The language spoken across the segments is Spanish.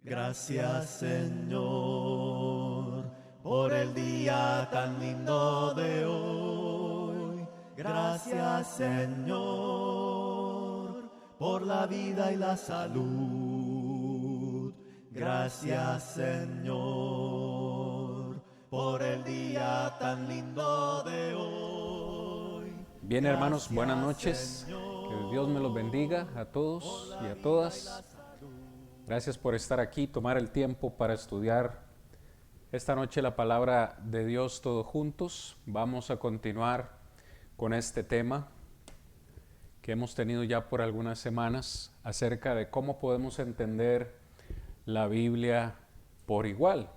Gracias, Señor, por el día tan lindo de hoy. Gracias, Señor, por la vida y la salud. Gracias, Señor, por el día tan lindo de hoy. Bien, hermanos, buenas noches. Que Dios me los bendiga a todos y a todas. Gracias por estar aquí, tomar el tiempo para estudiar esta noche la palabra de Dios todos juntos. Vamos a continuar con este tema que hemos tenido ya por algunas semanas acerca de cómo podemos entender la Biblia por igual.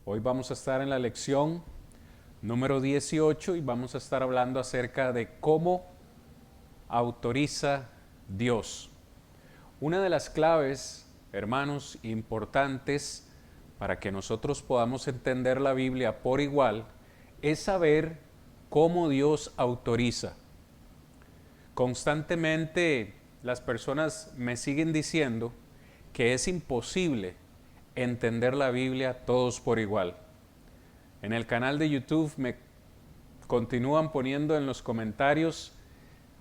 Hoy vamos a estar en la lección número 18 y vamos a estar hablando acerca de cómo autoriza Dios. Una de las claves, hermanos, importantes para que nosotros podamos entender la Biblia por igual es saber cómo Dios autoriza. Constantemente las personas me siguen diciendo que es imposible entender la Biblia todos por igual. En el canal de YouTube me continúan poniendo en los comentarios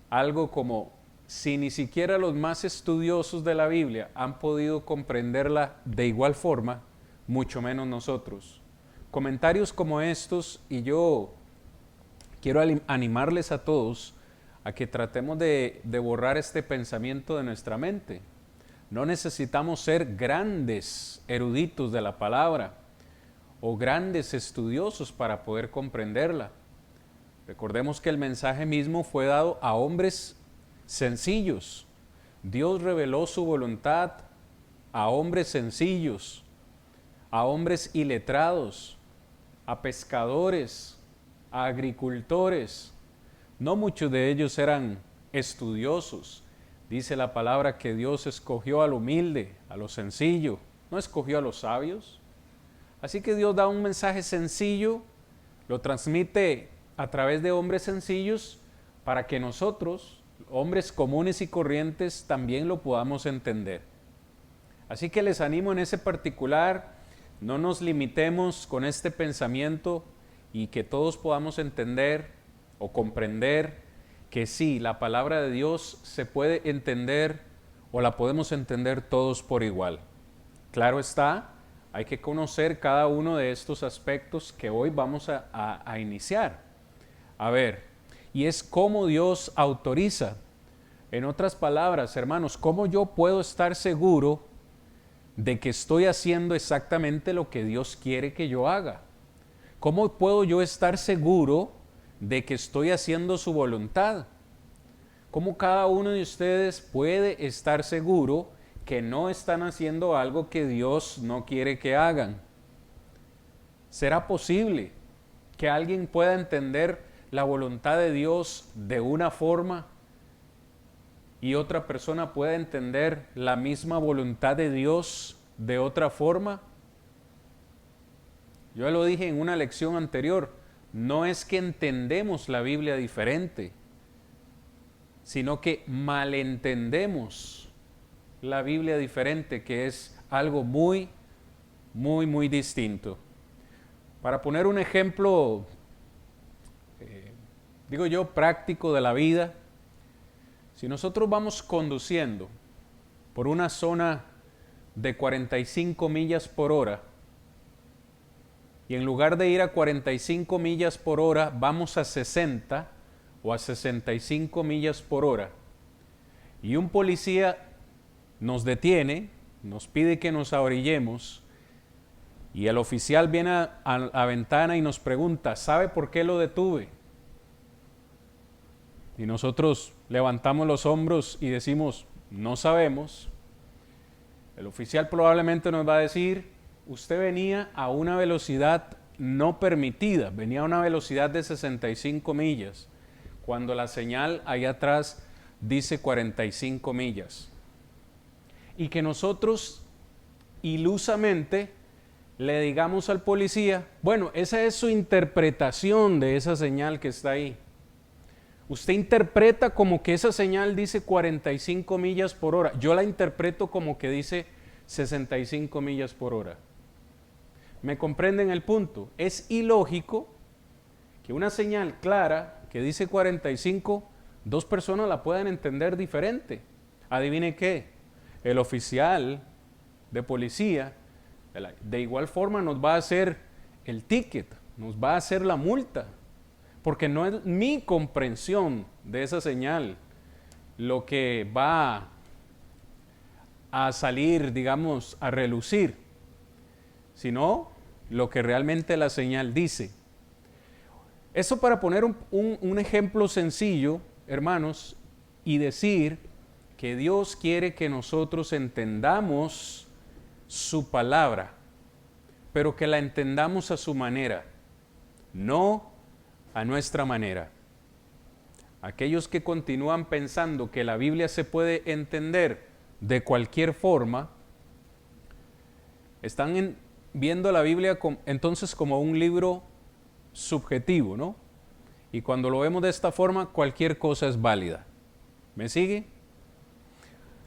algo como: si ni siquiera los más estudiosos de la Biblia han podido comprenderla de igual forma, mucho menos nosotros. Comentarios como estos, y yo quiero animarles a todos a que tratemos de borrar este pensamiento de nuestra mente. No necesitamos ser grandes eruditos de la palabra o grandes estudiosos para poder comprenderla. Recordemos que el mensaje mismo fue dado a hombres sencillos. Dios reveló su voluntad a hombres sencillos, a hombres iletrados, a pescadores, a agricultores. No muchos de ellos eran estudiosos. Dice la palabra que Dios escogió al humilde, a lo sencillo, no escogió a los sabios. Así que Dios da un mensaje sencillo, lo transmite a través de hombres sencillos para que nosotros, hombres comunes y corrientes, también lo podamos entender. Así que les animo en ese particular, no nos limitemos con este pensamiento y que todos podamos entender o comprender que sí, la palabra de Dios se puede entender o la podemos entender todos por igual. Claro está, hay que conocer cada uno de estos aspectos que hoy vamos a iniciar. A ver, y es cómo Dios autoriza. En otras palabras, hermanos, ¿cómo yo puedo estar seguro de que estoy haciendo exactamente lo que Dios quiere que yo haga? ¿Cómo puedo yo estar seguro de que estoy haciendo su voluntad? ¿Cómo cada uno de ustedes puede estar seguro que no están haciendo algo que Dios no quiere que hagan? ¿Será posible que alguien pueda entender la voluntad de Dios de una forma y otra persona pueda entender la misma voluntad de Dios de otra forma? Yo lo dije en una lección anterior, no es que entendemos la Biblia diferente, sino que malentendemos la Biblia diferente, que es algo muy distinto. Para poner un ejemplo, digo yo, práctico de la vida, si nosotros vamos conduciendo por una zona de 45 millas por hora y en lugar de ir a 45 millas por hora vamos a 60 o a 65 millas por hora y un policía nos detiene, nos pide que nos ahorillemos y el oficial viene a la ventana y nos pregunta, ¿sabe por qué lo detuve? Y nosotros levantamos los hombros y decimos, no sabemos. El oficial probablemente nos va a decir, usted venía a una velocidad no permitida, venía a una velocidad de 65 millas, cuando la señal allá atrás dice 45 millas. Y que nosotros ilusamente le digamos al policía, bueno, esa es su interpretación de esa señal que está ahí. Usted interpreta como que esa señal dice 45 millas por hora. Yo la interpreto como que dice 65 millas por hora. ¿Me comprenden el punto? Es ilógico que una señal clara que dice 45, dos personas la puedan entender diferente. ¿Adivine qué? El oficial de policía de igual forma nos va a hacer el ticket, nos va a hacer la multa, porque no es mi comprensión de esa señal lo que va a salir, digamos, a relucir, sino lo que realmente la señal dice. Eso para poner un ejemplo sencillo, hermanos, y decir que Dios quiere que nosotros entendamos su palabra, pero que la entendamos a su manera, no a nuestra manera. Aquellos que continúan pensando que la Biblia se puede entender de cualquier forma, están viendo la Biblia entonces como un libro subjetivo, ¿no? Y cuando lo vemos de esta forma, cualquier cosa es válida. ¿Me sigue?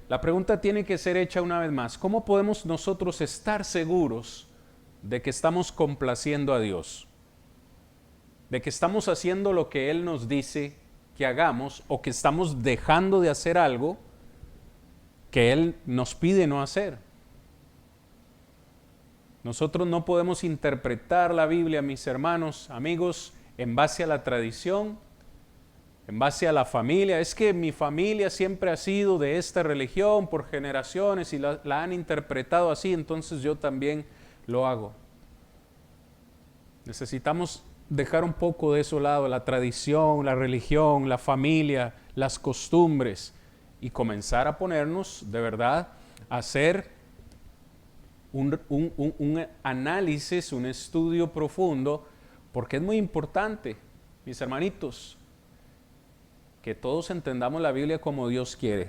La pregunta tiene que ser hecha una vez más. ¿Cómo podemos nosotros estar seguros de que estamos complaciendo a Dios? De que estamos haciendo lo que Él nos dice que hagamos, o que estamos dejando de hacer algo que Él nos pide no hacer. Nosotros no podemos interpretar la Biblia, mis hermanos, amigos, en base a la tradición, en base a la familia. Es que mi familia siempre ha sido de esta religión por generaciones y la han interpretado así, entonces yo también lo hago. Necesitamos dejar un poco de eso lado, la tradición, la religión, la familia, las costumbres, y comenzar a ponernos de verdad a hacer un análisis, un estudio profundo, porque es muy importante, mis hermanitos, que todos entendamos la Biblia como Dios quiere.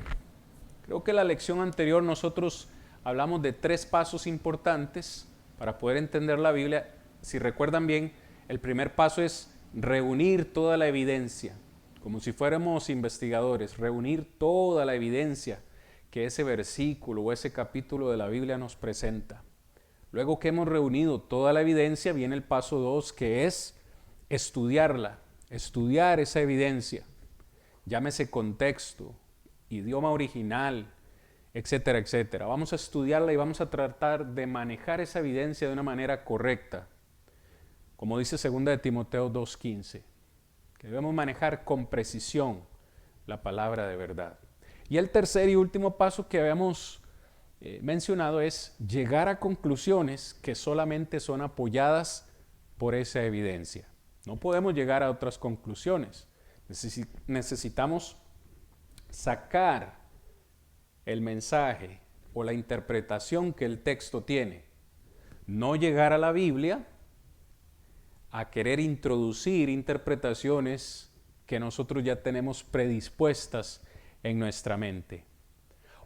Creo que en la lección anterior nosotros hablamos de 3 pasos importantes para poder entender la Biblia. Si recuerdan bien, el primer paso es reunir toda la evidencia, como si fuéramos investigadores, reunir toda la evidencia que ese versículo o ese capítulo de la Biblia nos presenta. Luego que hemos reunido toda la evidencia, viene el paso 2, que es estudiarla, estudiar esa evidencia. Llámese contexto, idioma original, etcétera, etcétera. Vamos a estudiarla y vamos a tratar de manejar esa evidencia de una manera correcta. Como dice 2 de Timoteo 2:15, que debemos manejar con precisión la palabra de verdad. Y el tercer y último paso que habíamos mencionado es llegar a conclusiones que solamente son apoyadas por esa evidencia. No podemos llegar a otras conclusiones. Necesitamos sacar el mensaje o la interpretación que el texto tiene. No llegar a la Biblia a querer introducir interpretaciones que nosotros ya tenemos predispuestas en nuestra mente.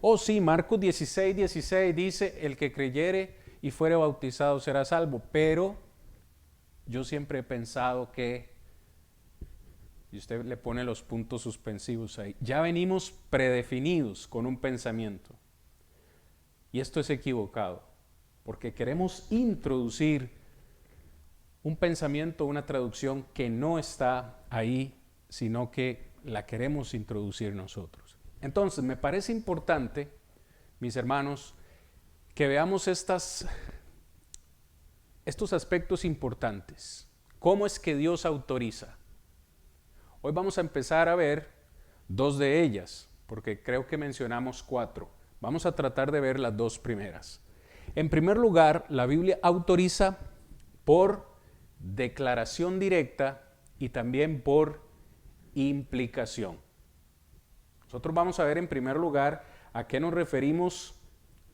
Oh sí, Marcos 16:16 dice, el que creyere y fuere bautizado será salvo, pero yo siempre he pensado que, y usted le pone los puntos suspensivos ahí, ya venimos predefinidos con un pensamiento. Y esto es equivocado, porque queremos introducir un pensamiento, una traducción que no está ahí, sino que la queremos introducir nosotros. Entonces, me parece importante, mis hermanos, que veamos estos aspectos importantes. ¿Cómo es que Dios autoriza? Hoy vamos a empezar a ver 2 de ellas, porque creo que mencionamos 4. Vamos a tratar de ver las 2 primeras. En primer lugar, la Biblia autoriza por declaración directa y también por implicación. Nosotros vamos a ver en primer lugar a qué nos referimos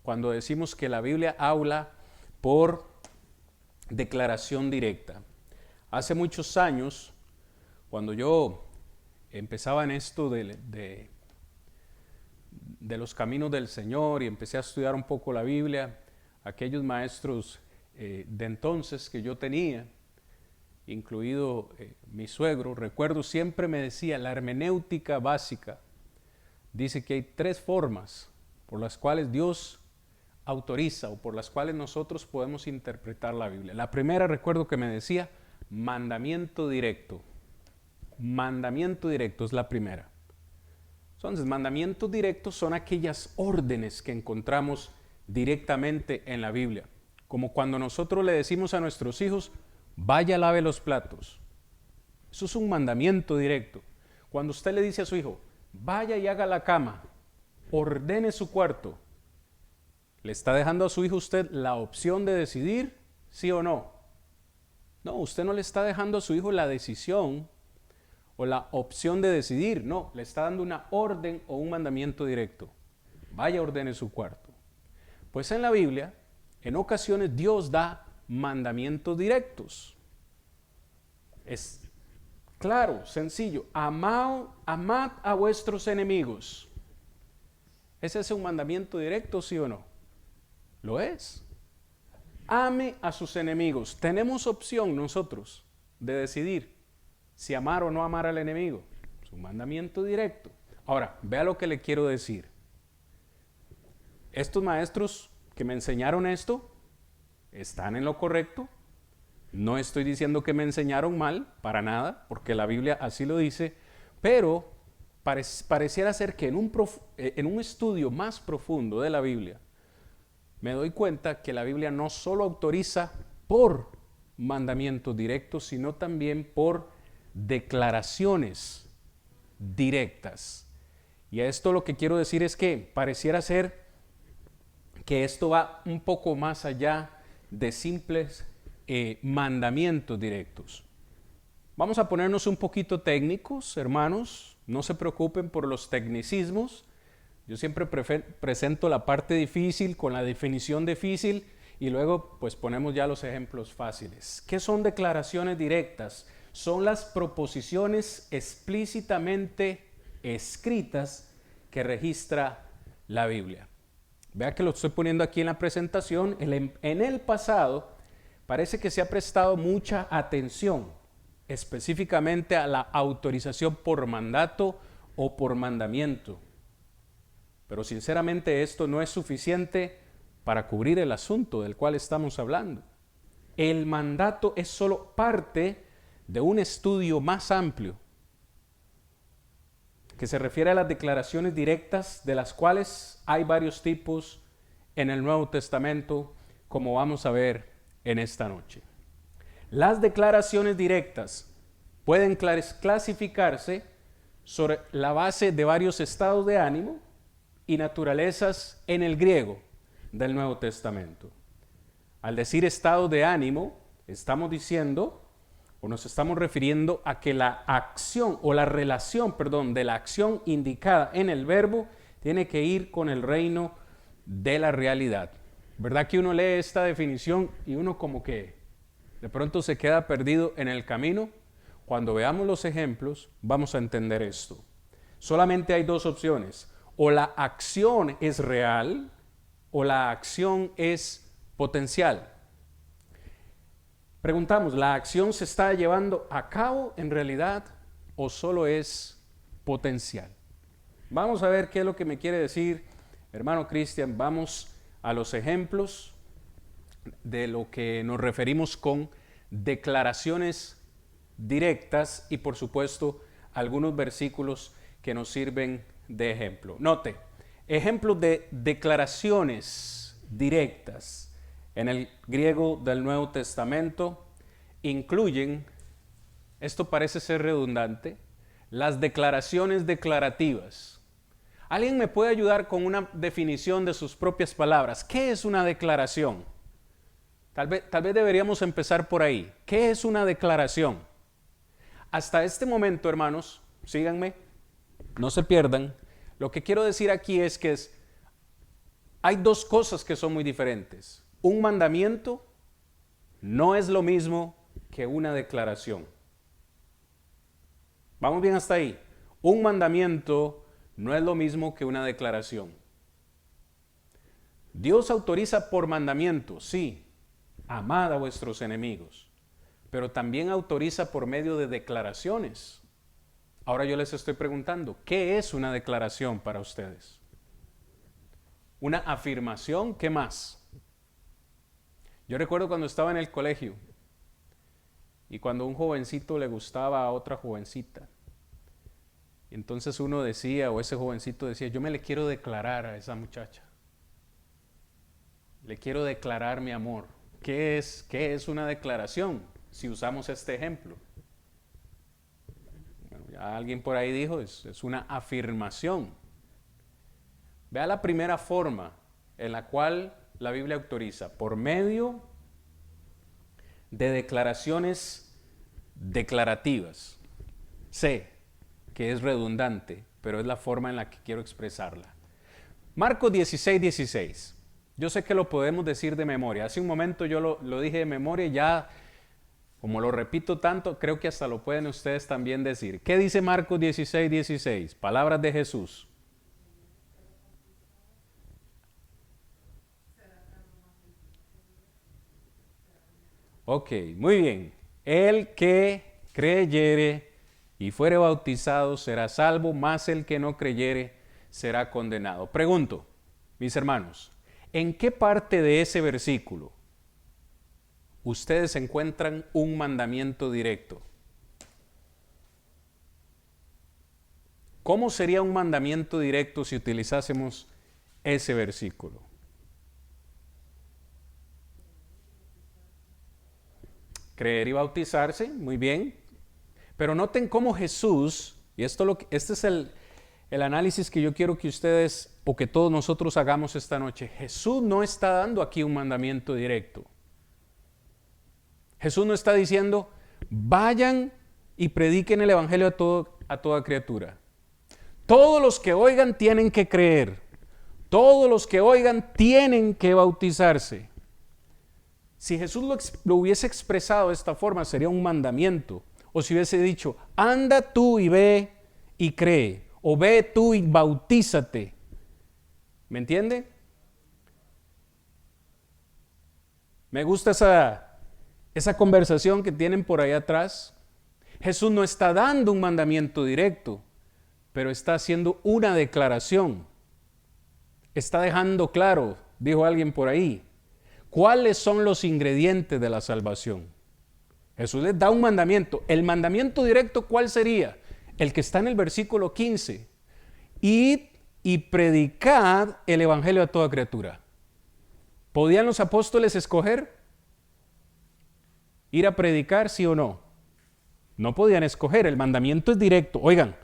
cuando decimos que la Biblia habla por declaración directa. Hace muchos años, cuando yo empezaba en esto de los caminos del Señor y empecé a estudiar un poco la Biblia, aquellos maestros de entonces que yo tenía, incluido mi suegro, recuerdo siempre me decía, la hermenéutica básica dice que hay 3 formas por las cuales Dios autoriza o por las cuales nosotros podemos interpretar la Biblia. La primera, recuerdo que me decía, mandamiento directo. Mandamiento directo es la primera. Entonces, mandamientos directos son aquellas órdenes que encontramos directamente en la Biblia. Como cuando nosotros le decimos a nuestros hijos, vaya, lave los platos. Eso es un mandamiento directo. Cuando usted le dice a su hijo, vaya y haga la cama, ordene su cuarto, ¿le está dejando a su hijo usted la opción de decidir sí o no? No, usted no le está dejando a su hijo la decisión o la opción de decidir. No, le está dando una orden o un mandamiento directo. Vaya, ordene su cuarto. Pues en la Biblia, en ocasiones Dios da mandamientos directos. Es claro, sencillo. Amad a vuestros enemigos. ¿Ese es un mandamiento directo, sí o no? Lo es. Ame a sus enemigos. Tenemos opción nosotros de decidir si amar o no amar al enemigo. Es un mandamiento directo. Ahora, vea lo que le quiero decir. Estos maestros que me enseñaron esto están en lo correcto. No estoy diciendo que me enseñaron mal, para nada, porque la Biblia así lo dice, pero pareciera ser que en un estudio más profundo de la Biblia, me doy cuenta que la Biblia no solo autoriza por mandamientos directos, sino también por declaraciones directas. Y a esto lo que quiero decir es que pareciera ser que esto va un poco más allá de simples mandamientos directos. Vamos a ponernos un poquito técnicos, hermanos. No se preocupen por los tecnicismos. Yo siempre presento la parte difícil con la definición difícil y luego pues ponemos ya los ejemplos fáciles. ¿Qué son declaraciones directas? Son las proposiciones explícitamente escritas que registra la Biblia. Vea que lo estoy poniendo aquí en la presentación. En el pasado parece que se ha prestado mucha atención específicamente a la autorización por mandato o por mandamiento. Pero sinceramente esto no es suficiente para cubrir el asunto del cual estamos hablando. El mandato es solo parte de un estudio más amplio que se refiere a las declaraciones directas, de las cuales hay varios tipos en el Nuevo Testamento, como vamos a ver en esta noche. Las declaraciones directas pueden clasificarse sobre la base de varios estados de ánimo y naturalezas en el griego del Nuevo Testamento. Al decir estado de ánimo, estamos diciendo o nos estamos refiriendo a que la acción o la relación, de la acción indicada en el verbo tiene que ir con el reino de la realidad. ¿Verdad que uno lee esta definición y uno como que de pronto se queda perdido en el camino? Cuando veamos los ejemplos vamos a entender esto. Solamente hay dos opciones. O la acción es real o la acción es potencial. Preguntamos, ¿la acción se está llevando a cabo en realidad o solo es potencial? Vamos a ver qué es lo que me quiere decir, hermano Cristian. Vamos a los ejemplos de lo que nos referimos con declaraciones directas y por supuesto algunos versículos que nos sirven de ejemplo. Note, ejemplos de declaraciones directas en el griego del Nuevo Testamento incluyen, esto parece ser redundante, las declaraciones declarativas. ¿Alguien me puede ayudar con una definición de sus propias palabras? ¿Qué es una declaración? Tal vez deberíamos empezar por ahí. ¿Qué es una declaración? Hasta este momento, hermanos, síganme, no se pierdan. Lo que quiero decir aquí es que hay dos cosas que son muy diferentes. Un mandamiento no es lo mismo que una declaración. ¿Vamos bien hasta ahí? Un mandamiento no es lo mismo que una declaración. Dios autoriza por mandamiento, sí, amad a vuestros enemigos, pero también autoriza por medio de declaraciones. Ahora yo les estoy preguntando, ¿qué es una declaración para ustedes? una afirmación. ¿Qué más? Yo recuerdo cuando estaba en el colegio y cuando un jovencito le gustaba a otra jovencita. Entonces uno decía, o ese jovencito decía, yo me le quiero declarar a esa muchacha. Le quiero declarar mi amor. ¿Qué es una declaración? Si usamos este ejemplo. Bueno, ya alguien por ahí dijo, es una afirmación. Vea la primera forma en la cual la Biblia autoriza, por medio de declaraciones declarativas. Sé que es redundante, pero es la forma en la que quiero expresarla. Marcos 16:16. Yo sé que lo podemos decir de memoria. Hace un momento yo lo dije de memoria y ya, como lo repito tanto, creo que hasta lo pueden ustedes también decir. ¿Qué dice Marcos 16:16? Palabras de Jesús. Ok, muy bien. El que creyere y fuere bautizado será salvo, mas el que no creyere será condenado. Pregunto, mis hermanos, ¿en qué parte de ese versículo ustedes encuentran un mandamiento directo? ¿Cómo sería un mandamiento directo si utilizásemos ese versículo? Creer y bautizarse, muy bien. Pero noten cómo Jesús, y este es el análisis que yo quiero que ustedes o que todos nosotros hagamos esta noche. Jesús no está dando aquí un mandamiento directo. Jesús no está diciendo, vayan y prediquen el evangelio a toda criatura. Todos los que oigan tienen que creer. Todos los que oigan tienen que bautizarse. Si Jesús lo hubiese expresado de esta forma, sería un mandamiento. O si hubiese dicho, anda tú y ve y cree. O ve tú y bautízate. ¿Me entiende? Me gusta esa conversación que tienen por ahí atrás. Jesús no está dando un mandamiento directo, pero está haciendo una declaración. Está dejando claro, dijo alguien por ahí, ¿cuáles son los ingredientes de la salvación? Jesús les da un mandamiento. El mandamiento directo, ¿cuál sería? El que está en el versículo 15. Id y predicad el evangelio a toda criatura. ¿Podían los apóstoles escoger ir a predicar, sí o no? No podían escoger. El mandamiento es directo. Oigan,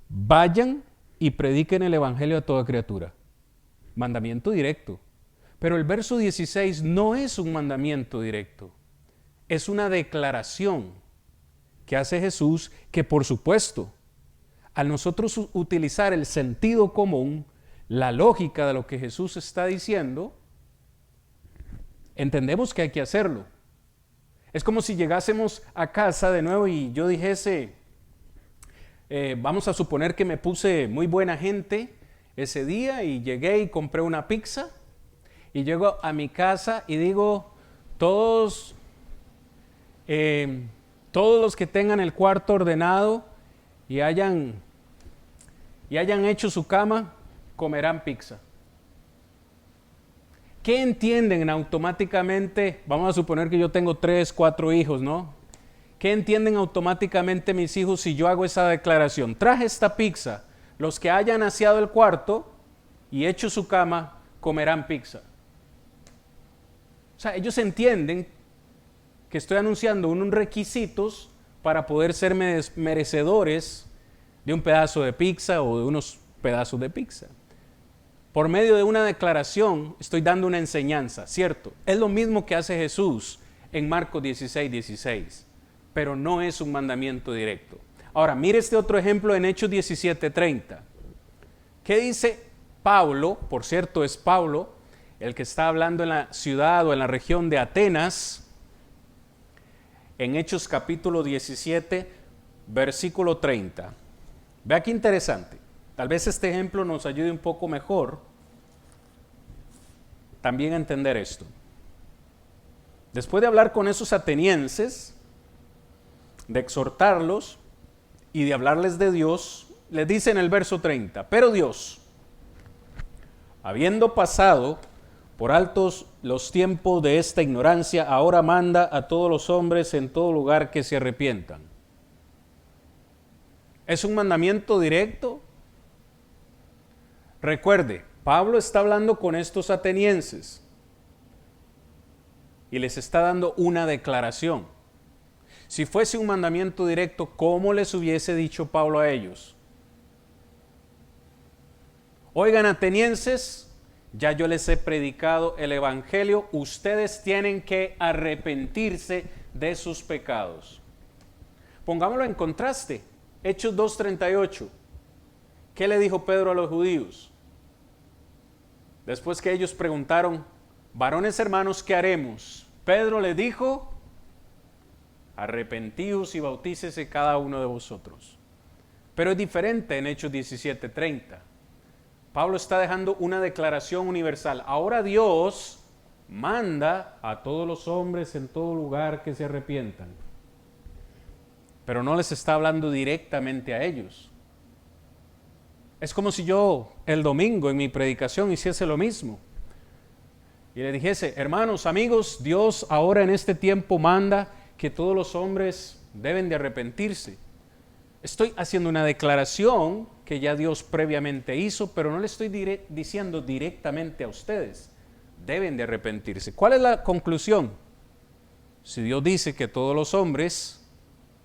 vayan y prediquen el evangelio a toda criatura. Mandamiento directo. Pero el verso 16 no es un mandamiento directo, es una declaración que hace Jesús que, por supuesto, al nosotros utilizar el sentido común, la lógica de lo que Jesús está diciendo, entendemos que hay que hacerlo. Es como si llegásemos a casa de nuevo y yo dijese, vamos a suponer que me puse muy buena gente ese día y llegué y compré una pizza. Y llego a mi casa y digo, todos los que tengan el cuarto ordenado y hayan hecho su cama, comerán pizza. ¿Qué entienden automáticamente? Vamos a suponer que yo tengo 3, 4 hijos, ¿no? ¿Qué entienden automáticamente mis hijos si yo hago esa declaración? Traje esta pizza, los que hayan aseado el cuarto y hecho su cama, comerán pizza. O sea, ellos entienden que estoy anunciando unos requisitos para poder ser merecedores de un pedazo de pizza o de unos pedazos de pizza. Por medio de una declaración estoy dando una enseñanza, ¿cierto? Es lo mismo que hace Jesús en Marcos 16:16, pero no es un mandamiento directo. Ahora, mire este otro ejemplo en Hechos 17:30. ¿Qué dice Pablo? Por cierto, es Pablo el que está hablando en la ciudad o en la región de Atenas, en Hechos capítulo 17, versículo 30. Vea qué interesante. Tal vez este ejemplo nos ayude un poco mejor también a entender esto. Después de hablar con esos atenienses, de exhortarlos y de hablarles de Dios, les dice en el verso 30, pero Dios, habiendo pasado por altos los tiempos de esta ignorancia, ahora manda a todos los hombres en todo lugar que se arrepientan. ¿Es un mandamiento directo? Recuerde, Pablo está hablando con estos atenienses y les está dando una declaración. Si fuese un mandamiento directo, ¿cómo les hubiese dicho Pablo a ellos? Oigan, atenienses, ya yo les he predicado el evangelio, ustedes tienen que arrepentirse de sus pecados. Pongámoslo en contraste, Hechos 2:38. ¿Qué le dijo Pedro a los judíos? Después que ellos preguntaron, varones hermanos, ¿qué haremos? Pedro le dijo, arrepentíos y bautícese cada uno de vosotros. Pero es diferente en Hechos 17:30. Pablo está dejando una declaración universal. Ahora Dios manda a todos los hombres en todo lugar que se arrepientan. Pero no les está hablando directamente a ellos. Es como si yo el domingo en mi predicación hiciese lo mismo. Y le dijese, hermanos, amigos, Dios ahora en este tiempo manda que todos los hombres deben de arrepentirse. Estoy haciendo una declaración que ya Dios previamente hizo, pero no le estoy diciendo directamente a ustedes. Deben de arrepentirse. ¿Cuál es la conclusión? Si Dios dice que todos los hombres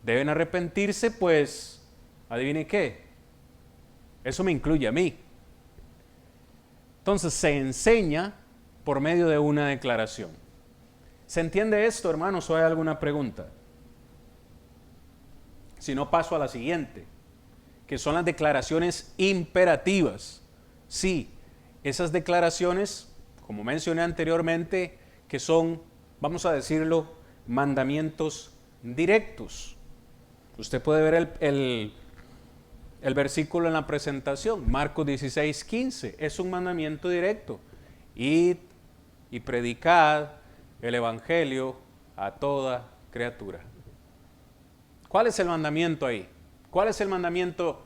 deben arrepentirse, pues, adivine qué. Eso me incluye a mí. Entonces se enseña por medio de una declaración. ¿Se entiende esto, hermanos, o hay alguna pregunta? Si no, paso a la siguiente, que son las declaraciones imperativas. Sí, esas declaraciones, como mencioné anteriormente, que son, vamos a decirlo, mandamientos directos. Usted puede ver el versículo en la presentación, Marcos 16:15, es un mandamiento directo. Id y predicad el evangelio a toda criatura. ¿Cuál es el mandamiento ahí? ¿Cuál es el mandamiento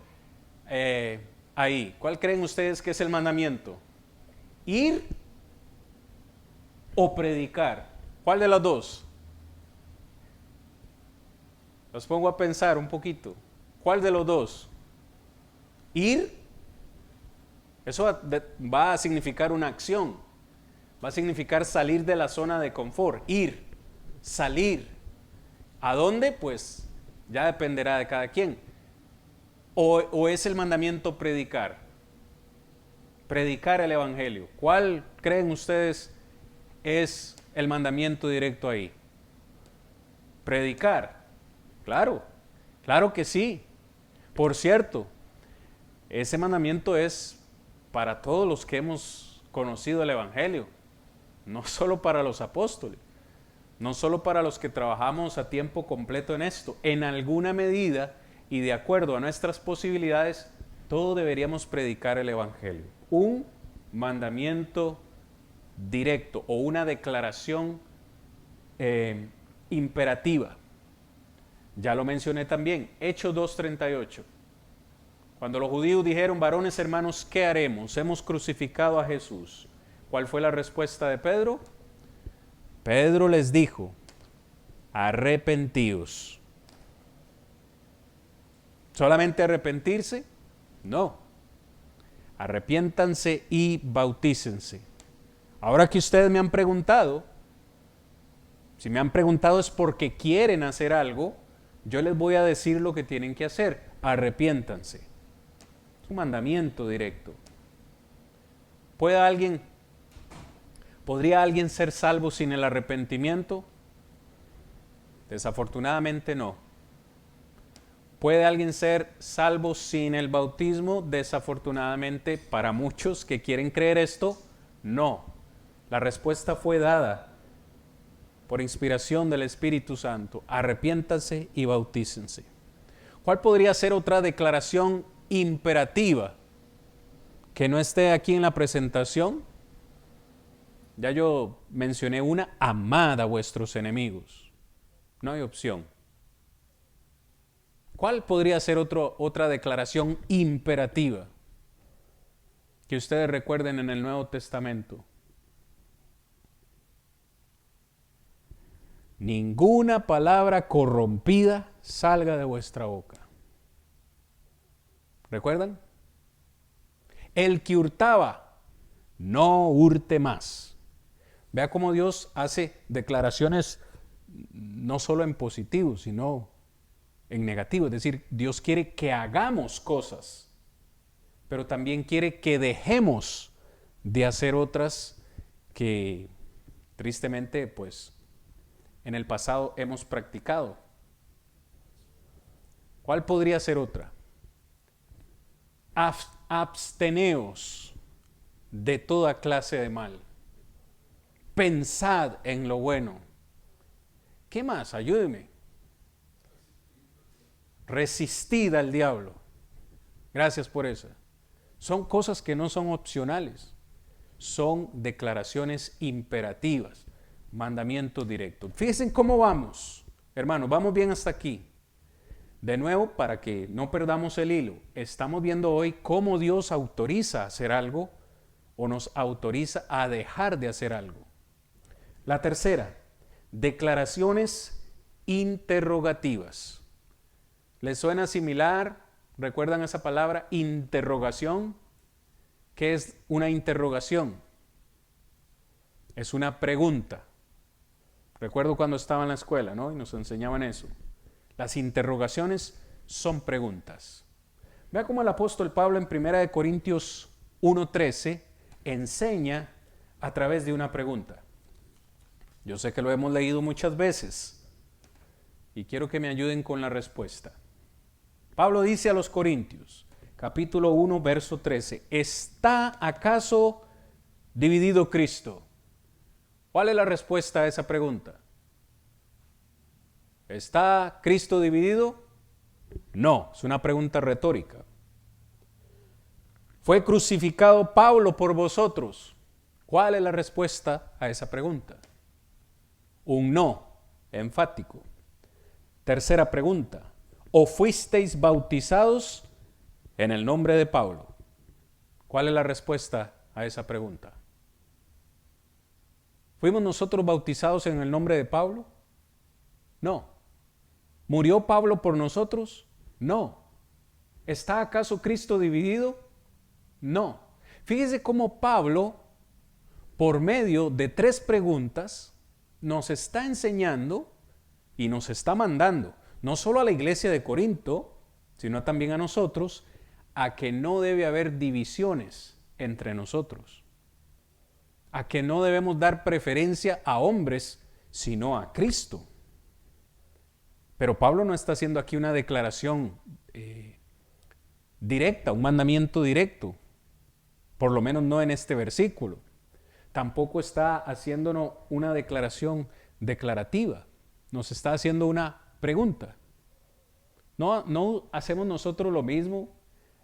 ahí? ¿Cuál creen ustedes que es el mandamiento? ¿Ir o predicar? ¿Cuál de las dos? Los pongo a pensar un poquito. ¿Cuál de los dos? Ir, eso va a significar una acción. Va a significar salir de la zona de confort. Ir, salir. ¿A dónde? Pues ya dependerá de cada quien. ¿O es el mandamiento predicar? Predicar el evangelio. ¿Cuál creen ustedes es el mandamiento directo ahí? Predicar. Claro, claro que sí. Por cierto, ese mandamiento es para todos los que hemos conocido el evangelio, no solo para los apóstoles, no solo para los que trabajamos a tiempo completo en esto. En alguna medida y de acuerdo a nuestras posibilidades, todos deberíamos predicar el evangelio. Un mandamiento directo o una declaración imperativa. Ya lo mencioné también, Hechos 2:38. Cuando los judíos dijeron, varones hermanos, ¿qué haremos? Hemos crucificado a Jesús. ¿Cuál fue la respuesta de Pedro? Pedro les dijo, arrepentíos. ¿Solamente arrepentirse? No. Arrepiéntanse y bautícense. Ahora que ustedes me han preguntado, si me han preguntado es porque quieren hacer algo, yo les voy a decir lo que tienen que hacer. Arrepiéntanse. Es un mandamiento directo. ¿Podría alguien ser salvo sin el arrepentimiento? Desafortunadamente no. ¿Puede alguien ser salvo sin el bautismo? Desafortunadamente, para muchos que quieren creer esto, no. La respuesta fue dada por inspiración del Espíritu Santo. Arrepiéntanse y bautícense. ¿Cuál podría ser otra declaración imperativa que no esté aquí en la presentación? Ya yo mencioné una, amad a vuestros enemigos. No hay opción. ¿Cuál podría ser otra declaración imperativa que ustedes recuerden en el Nuevo Testamento. Ninguna palabra corrompida salga de vuestra boca. ¿Recuerdan? El que hurtaba, no hurte más. Vea cómo Dios hace declaraciones no solo en positivo, sino en negativo. Es decir, Dios quiere que hagamos cosas, pero también quiere que dejemos de hacer otras que tristemente, pues, en el pasado hemos practicado. ¿Cuál podría ser otra? Absteneos de toda clase de mal. Pensad en lo bueno. ¿Qué más? Ayúdeme. Resistid al diablo. Gracias por eso. Son cosas que no son opcionales. Son declaraciones imperativas. Mandamiento directo. Fíjense cómo vamos. Hermanos, vamos bien hasta aquí. De nuevo, para que no perdamos el hilo, estamos viendo hoy cómo Dios autoriza a hacer algo o nos autoriza a dejar de hacer algo. La tercera, declaraciones interrogativas. ¿Les suena similar? ¿Recuerdan esa palabra? Interrogación. ¿Qué es una interrogación? Es una pregunta. Recuerdo cuando estaba en la escuela, ¿no? Y nos enseñaban eso. Las interrogaciones son preguntas. Vea cómo el apóstol Pablo en 1 Corintios 1:13 enseña a través de una pregunta. Yo sé que lo hemos leído muchas veces y quiero que me ayuden con la respuesta. Pablo dice a los Corintios, capítulo 1, verso 13, ¿está acaso dividido Cristo? ¿Cuál es la respuesta a esa pregunta? ¿Está Cristo dividido? No, es una pregunta retórica. ¿Fue crucificado Pablo por vosotros? ¿Cuál es la respuesta a esa pregunta? Un no enfático. Tercera pregunta. ¿O fuisteis bautizados en el nombre de Pablo? ¿Cuál es la respuesta a esa pregunta? ¿Fuimos nosotros bautizados en el nombre de Pablo? No. ¿Murió Pablo por nosotros? No. ¿Está acaso Cristo dividido? No. Fíjese cómo Pablo, por medio de 3 preguntas, nos está enseñando y nos está mandando, no solo a la iglesia de Corinto, sino también a nosotros, a que no debe haber divisiones entre nosotros, a que no debemos dar preferencia a hombres, sino a Cristo. Pero Pablo no está haciendo aquí una declaración directa, un mandamiento directo, por lo menos no en este versículo. Tampoco está haciéndonos una declaración declarativa, nos está haciendo una pregunta. ¿No hacemos nosotros lo mismo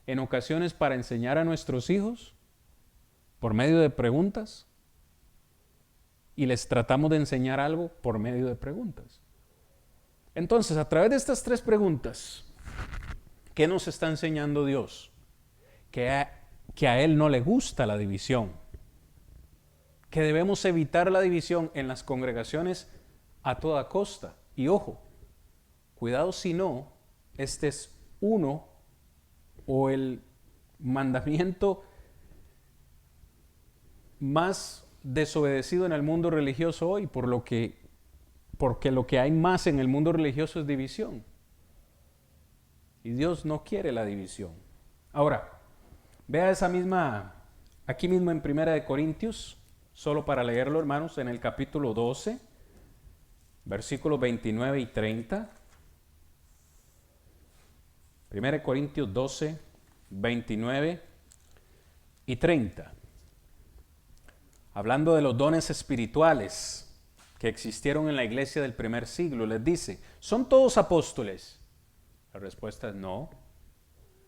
en ocasiones para enseñar a nuestros hijos por medio de preguntas? Y les tratamos de enseñar algo por medio de preguntas. Entonces, a través de estas 3 preguntas, ¿qué nos está enseñando Dios? Que a Él no le gusta la división, que debemos evitar la división en las congregaciones a toda costa. Y ojo, cuidado si no, este es uno o el mandamiento más desobedecido en el mundo religioso hoy, porque lo que hay más en el mundo religioso es división. Y Dios no quiere la división. Ahora, vea esa misma, aquí mismo en 1 Corintios, solo para leerlo, hermanos, en el capítulo 12, versículos 29 y 30. 1 Corintios 12, 29 y 30. Hablando de los dones espirituales que existieron en la iglesia del primer siglo, les dice, ¿son todos apóstoles? La respuesta es no.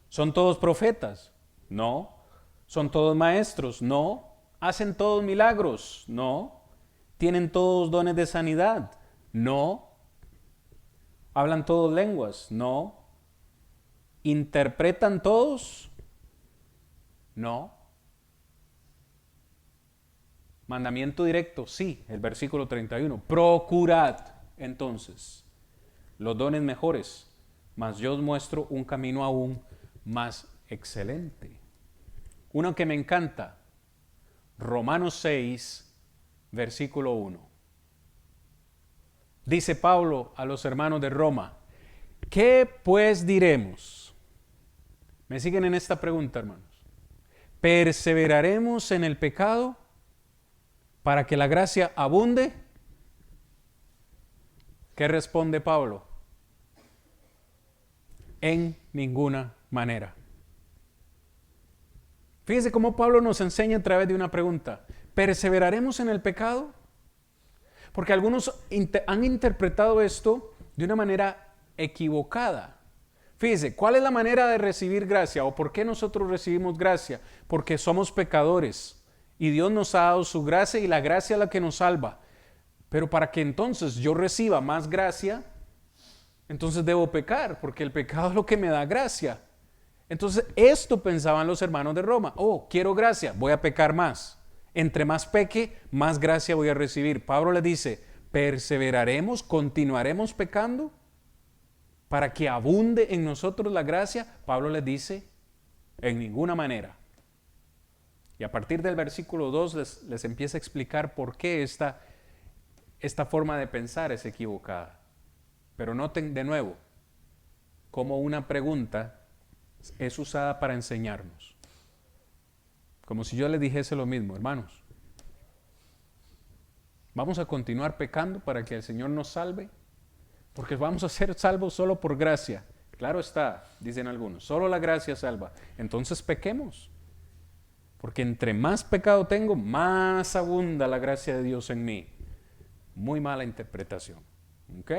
¿Son todos profetas? No. ¿Son todos maestros? No. ¿Hacen todos milagros? No. ¿Tienen todos dones de sanidad? No. ¿Hablan todos lenguas? No. ¿Interpretan todos? No. Mandamiento directo, sí, el versículo 31. Procurad entonces los dones mejores, mas yo os muestro un camino aún más excelente. Uno que me encanta, Romanos 6, versículo 1. Dice Pablo a los hermanos de Roma, ¿qué pues diremos? ¿Me siguen en esta pregunta, hermanos? ¿Perseveraremos en el pecado para que la gracia abunde? ¿Qué responde Pablo? En ninguna manera. Fíjese cómo Pablo nos enseña a través de una pregunta. ¿Perseveraremos en el pecado? Porque algunos han interpretado esto de una manera equivocada. Fíjese, ¿cuál es la manera de recibir gracia? ¿O por qué nosotros recibimos gracia? Porque somos pecadores y Dios nos ha dado su gracia y la gracia es la que nos salva. Pero para que entonces yo reciba más gracia, entonces debo pecar, porque el pecado es lo que me da gracia. Entonces esto pensaban los hermanos de Roma. Oh, quiero gracia, voy a pecar más. Entre más peque, más gracia voy a recibir. Pablo les dice, ¿perseveraremos, continuaremos pecando para que abunde en nosotros la gracia? Pablo les dice, en ninguna manera. Y a partir del versículo 2 les empieza a explicar por qué esta forma de pensar es equivocada. Pero noten de nuevo cómo una pregunta es usada para enseñarnos. Como si yo les dijese lo mismo, hermanos. ¿Vamos a continuar pecando para que el Señor nos salve? Porque vamos a ser salvos solo por gracia. Claro está, dicen algunos, solo la gracia salva. Entonces pequemos. Porque entre más pecado tengo, más abunda la gracia de Dios en mí. Muy mala interpretación. ¿Ok?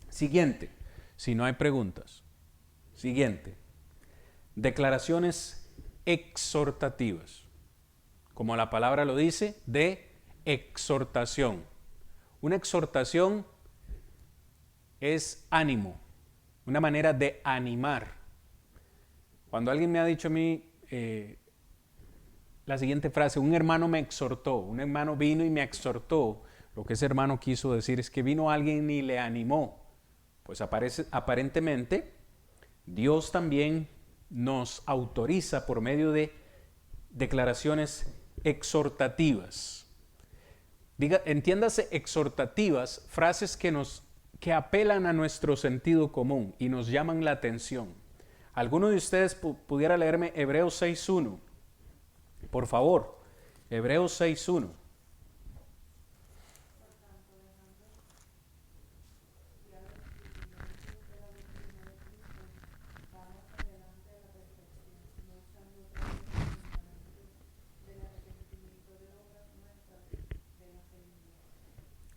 Siguiente, si no hay preguntas. Siguiente, declaraciones exhortativas. Como la palabra lo dice, de exhortación. Una exhortación es ánimo, una manera de animar. Cuando alguien me ha dicho a mí la siguiente frase, un hermano me exhortó, un hermano vino y me exhortó, lo que ese hermano quiso decir es que vino alguien y le animó. Pues aparentemente Dios también nos autoriza por medio de declaraciones exhortativas. Entiéndase exhortativas, frases que apelan a nuestro sentido común y nos llaman la atención. ¿Alguno de ustedes pudiera leerme Hebreos 6.1? Por favor, Hebreos 6.1.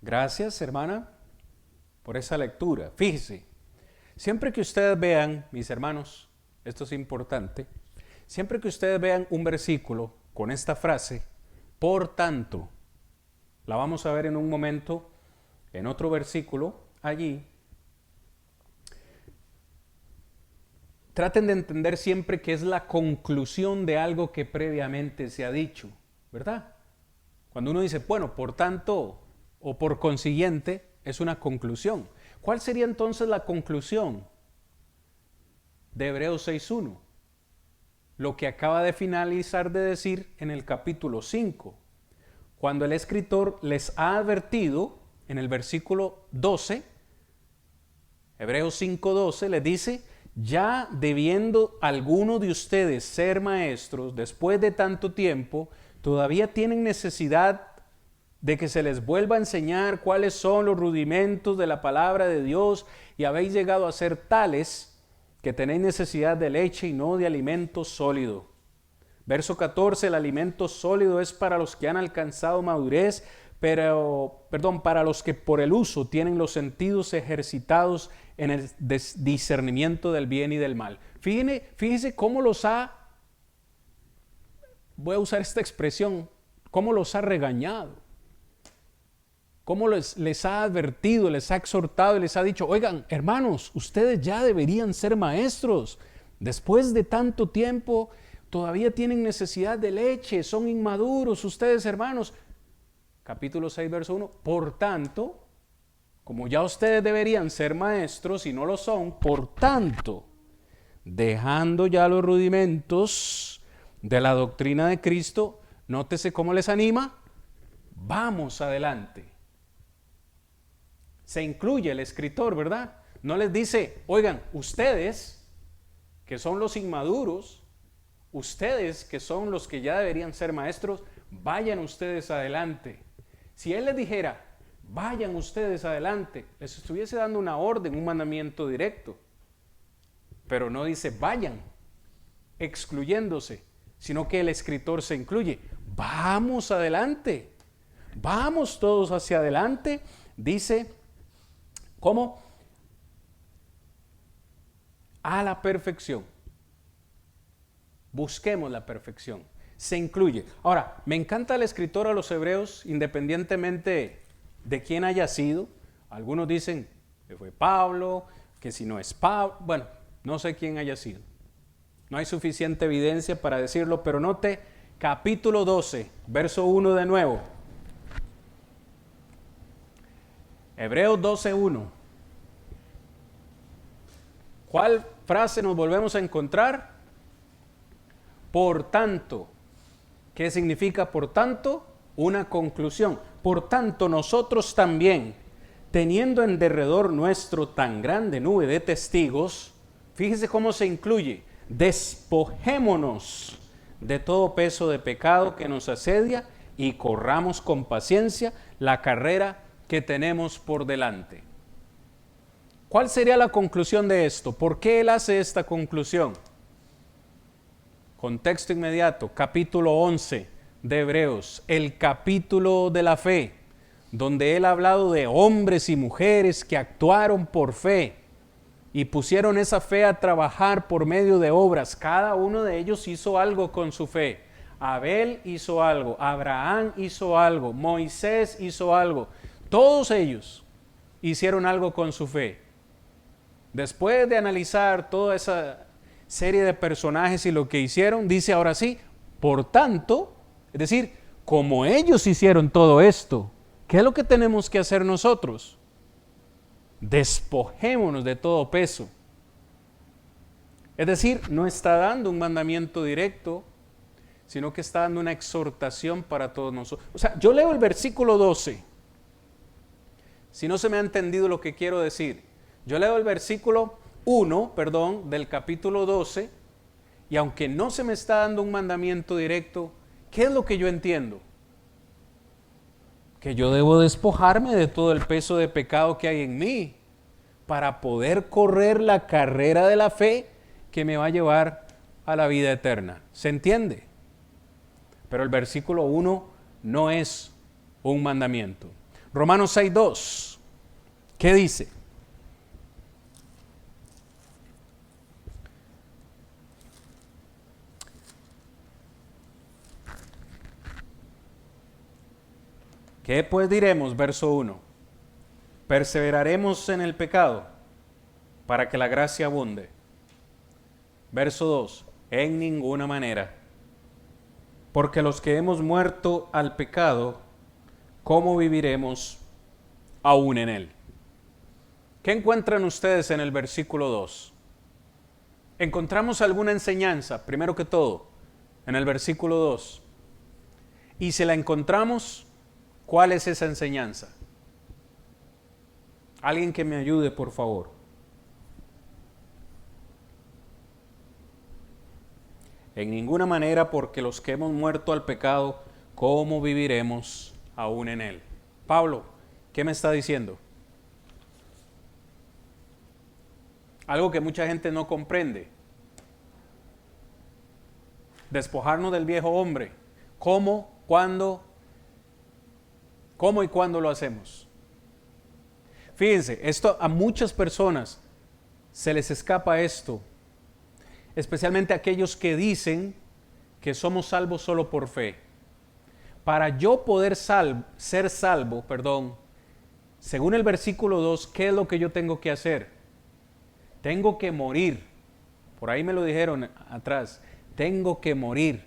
Gracias, hermana, por esa lectura. Fíjese, siempre que ustedes vean, mis hermanos, esto es importante, siempre que ustedes vean un versículo con esta frase, por tanto, la vamos a ver en un momento, en otro versículo, allí, traten de entender siempre que es la conclusión de algo que previamente se ha dicho, ¿verdad? Cuando uno dice, bueno, por tanto, o por consiguiente, es una conclusión. ¿Cuál sería entonces la conclusión de Hebreos 6.1? Lo que acaba de finalizar de decir en el capítulo 5, cuando el escritor les ha advertido en el versículo 12, Hebreos 5.12, les dice, ya debiendo alguno de ustedes ser maestros, después de tanto tiempo, todavía tienen necesidad de que se les vuelva a enseñar cuáles son los rudimentos de la palabra de Dios y habéis llegado a ser tales que tenéis necesidad de leche y no de alimento sólido. Verso 14, el alimento sólido es para los que han alcanzado madurez, para los que por el uso tienen los sentidos ejercitados en el discernimiento del bien y del mal. Fíjese cómo voy a usar esta expresión, cómo los ha regañado. Cómo les ha advertido, les ha exhortado y les ha dicho, oigan, hermanos, ustedes ya deberían ser maestros. Después de tanto tiempo, todavía tienen necesidad de leche, son inmaduros ustedes, hermanos. Capítulo 6, verso 1. Por tanto, como ya ustedes deberían ser maestros y no lo son, por tanto, dejando ya los rudimentos de la doctrina de Cristo, nótese cómo les anima, vamos adelante. Se incluye el escritor, ¿verdad? No les dice, oigan, ustedes que son los inmaduros, ustedes que son los que ya deberían ser maestros, vayan ustedes adelante. Si él les dijera, vayan ustedes adelante, les estuviese dando una orden, un mandamiento directo. Pero no dice vayan, excluyéndose, sino que el escritor se incluye. Vamos adelante, vamos todos hacia adelante. Dice, ¿cómo? A la perfección. Busquemos la perfección. Se incluye. Ahora, me encanta el escritor a los hebreos, independientemente de quién haya sido. Algunos dicen que fue Pablo, que si no es Pablo, bueno, no sé quién haya sido. No hay suficiente evidencia para decirlo, pero note capítulo 12, verso 1 de nuevo. Hebreos 12:1. ¿Cuál frase nos volvemos a encontrar? Por tanto. ¿Qué significa por tanto? Una conclusión. Por tanto, nosotros también, teniendo en derredor nuestro tan grande nube de testigos, fíjese cómo se incluye, despojémonos de todo peso de pecado que nos asedia y corramos con paciencia la carrera que tenemos por delante. ¿Cuál sería la conclusión de esto? ¿Por qué él hace esta conclusión? Contexto inmediato, capítulo 11 de Hebreos, el capítulo de la fe, donde él ha hablado de hombres y mujeres que actuaron por fe y pusieron esa fe a trabajar por medio de obras. Cada uno de ellos hizo algo con su fe. Abel hizo algo, Abraham hizo algo, Moisés hizo algo. Todos ellos hicieron algo con su fe. Después de analizar toda esa serie de personajes y lo que hicieron, dice ahora sí, por tanto, es decir, como ellos hicieron todo esto, ¿qué es lo que tenemos que hacer nosotros? Despojémonos de todo peso. Es decir, no está dando un mandamiento directo, sino que está dando una exhortación para todos nosotros. O sea, yo leo el versículo 12, si no se me ha entendido lo que quiero decir. Yo leo el versículo 1, del capítulo 12, y aunque no se me está dando un mandamiento directo, ¿qué es lo que yo entiendo? Que yo debo despojarme de todo el peso de pecado que hay en mí para poder correr la carrera de la fe que me va a llevar a la vida eterna. ¿Se entiende? Pero el versículo 1 no es un mandamiento. Romanos 6:2, ¿qué dice? ¿Qué pues diremos? Verso 1. ¿Perseveraremos en el pecado para que la gracia abunde? Verso 2. En ninguna manera. Porque los que hemos muerto al pecado, ¿cómo viviremos aún en él? ¿Qué encuentran ustedes en el versículo 2? Encontramos alguna enseñanza, primero que todo, en el versículo 2. Y si la encontramos, ¿cuál es esa enseñanza? Alguien que me ayude, por favor. En ninguna manera, porque los que hemos muerto al pecado, ¿cómo viviremos aún en él? Pablo, ¿qué me está diciendo? Algo que mucha gente no comprende. Despojarnos del viejo hombre. ¿Cómo y cuándo lo hacemos? Fíjense, esto a muchas personas se les escapa esto, especialmente aquellos que dicen que somos salvos solo por fe. Para yo poder ser salvo, según el versículo 2, ¿qué es lo que yo tengo que hacer? Tengo que morir. Por ahí me lo dijeron atrás. tengo que morir.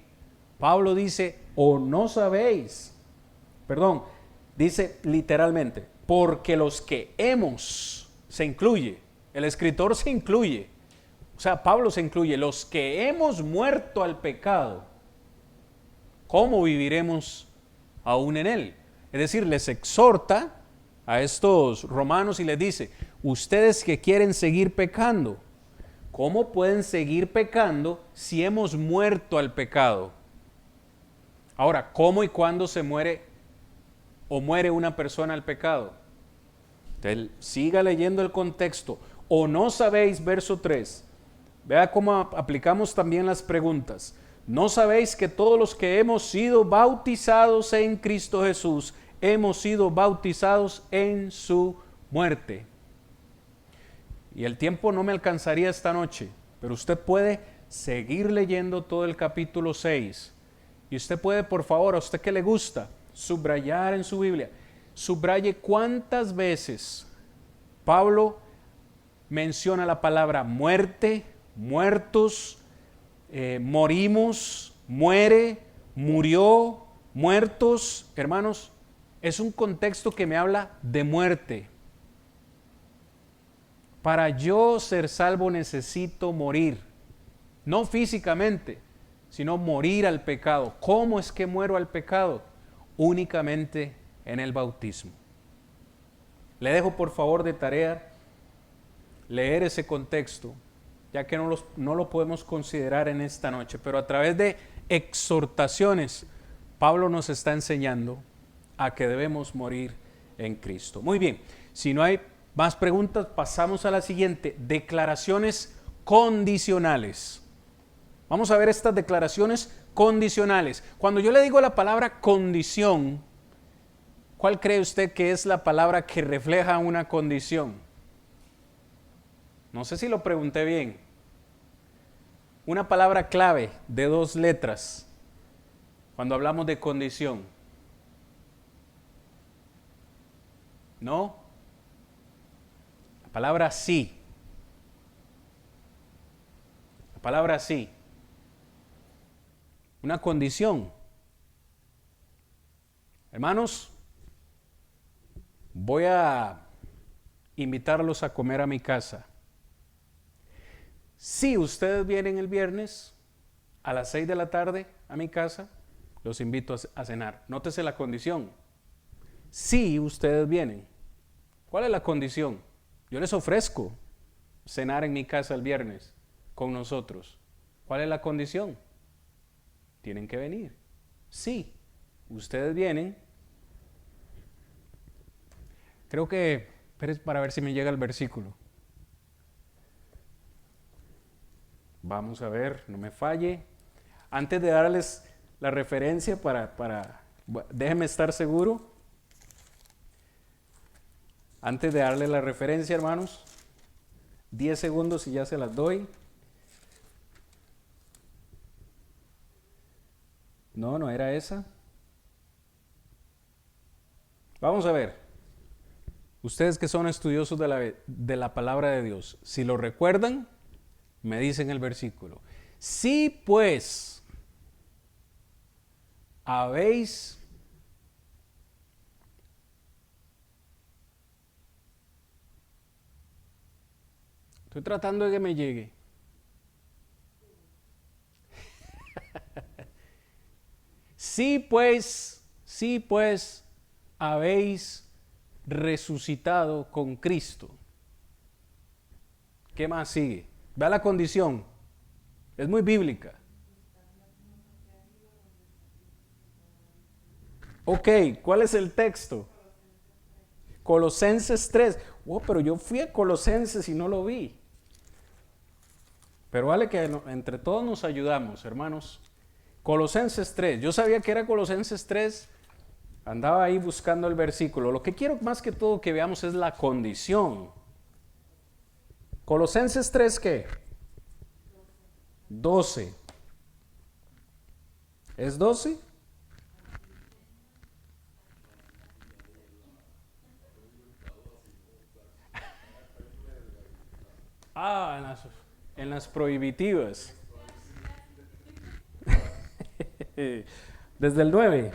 Pablo dice, o no sabéis, perdón, dice literalmente, porque los que hemos, se incluye, el escritor se incluye, o sea, Pablo se incluye, los que hemos muerto al pecado, ¿cómo viviremos aún en él? Es decir, les exhorta a estos romanos y les dice, ustedes que quieren seguir pecando, ¿cómo pueden seguir pecando si hemos muerto al pecado? Ahora, ¿cómo y cuándo se muere o muere una persona al pecado? Entonces, siga leyendo el contexto. O no sabéis, verso 3. Vea cómo aplicamos también las preguntas. ¿No sabéis que todos los que hemos sido bautizados en Cristo Jesús, hemos sido bautizados en su muerte? Y el tiempo no me alcanzaría esta noche, pero usted puede seguir leyendo todo el capítulo 6. Y usted puede, por favor, a usted que le gusta, subrayar en su Biblia. Subraye cuántas veces Pablo menciona la palabra muerte, muertos, morimos, muere, murió, muertos. Hermanos, es un contexto que me habla de muerte. Para yo ser salvo necesito morir, no físicamente, sino morir al pecado. ¿Cómo es que muero al pecado? Únicamente en el bautismo. Le dejo por favor de tarea leer ese contexto, ya que no lo podemos considerar en esta noche, pero a través de exhortaciones, Pablo nos está enseñando a que debemos morir en Cristo. Muy bien, si no hay más preguntas, pasamos a la siguiente, declaraciones condicionales. Vamos a ver estas declaraciones condicionales. Cuando yo le digo la palabra condición, ¿cuál cree usted que es la palabra que refleja una condición? No sé si lo pregunté bien. Una palabra clave de 2 letras cuando hablamos de condición. ¿No? La palabra sí. La palabra sí. Una condición. Hermanos, voy a invitarlos a comer a mi casa. Si ustedes vienen el viernes a las 6 de la tarde a mi casa, los invito a cenar. Nótese la condición. Si ustedes vienen. ¿Cuál es la condición? Yo les ofrezco cenar en mi casa el viernes con nosotros. ¿Cuál es la condición? Tienen que venir. Sí, ustedes vienen. Creo que, para ver si me llega el versículo. Vamos a ver, no me falle. Antes de darles la referencia déjenme estar seguro. Antes de darles la referencia, hermanos, 10 segundos y ya se las doy. No era esa. Vamos a ver. Ustedes que son estudiosos de la palabra de Dios, si lo recuerdan, me dicen el versículo. Si pues habéis estoy tratando de que me llegue. Si pues habéis resucitado con Cristo. ¿Qué más sigue? Vea la condición. Es muy bíblica. Ok, ¿cuál es el texto? Colosenses 3. Oh, pero yo fui a Colosenses y no lo vi. Pero vale que entre todos nos ayudamos, hermanos. Colosenses 3. Yo sabía que era Colosenses 3. Andaba ahí buscando el versículo. Lo que quiero más que todo que veamos es la condición. Colosenses 3, ¿qué? 12. ¿Es 12? En las prohibitivas. Desde el 9.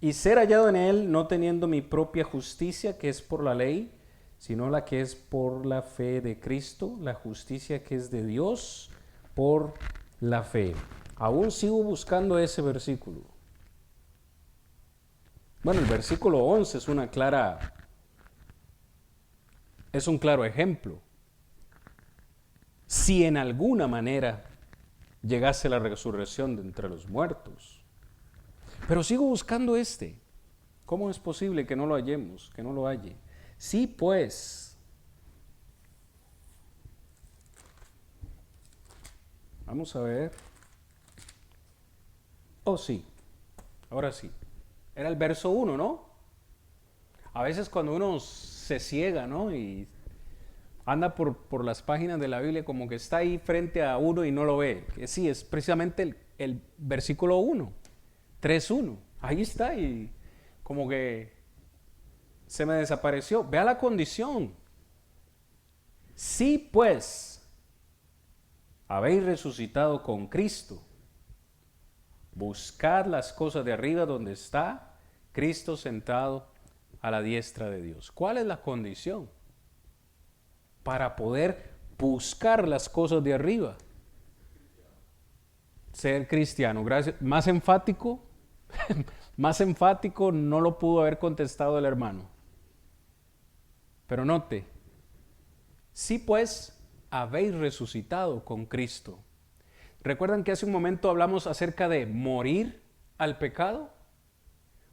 Y ser hallado en él, no teniendo mi propia justicia, que es por la ley, sino la que es por la fe de Cristo, la justicia que es de Dios por la fe. Aún sigo buscando ese versículo. Bueno, el versículo 11 es un claro ejemplo. Si en alguna manera llegase la resurrección de entre los muertos. Pero sigo buscando este. ¿Cómo es posible que no lo hallemos, que no lo halle? Sí, pues. Vamos a ver. Oh, sí. Ahora sí. Era el verso 1, ¿no? A veces cuando uno se ciega, ¿no? Y anda por las páginas de la Biblia como que está ahí frente a uno y no lo ve. Que sí, es precisamente el versículo 1, 3:1. Ahí está y como que se me desapareció. Vea la condición. Si pues habéis resucitado con Cristo, buscad las cosas de arriba donde está Cristo sentado a la diestra de Dios. ¿Cuál es la condición para poder buscar las cosas de arriba? Ser cristiano. Gracias. Más enfático, más enfático no lo pudo haber contestado el hermano. Pero note, si pues habéis resucitado con Cristo. ¿Recuerdan que hace un momento hablamos acerca de morir al pecado?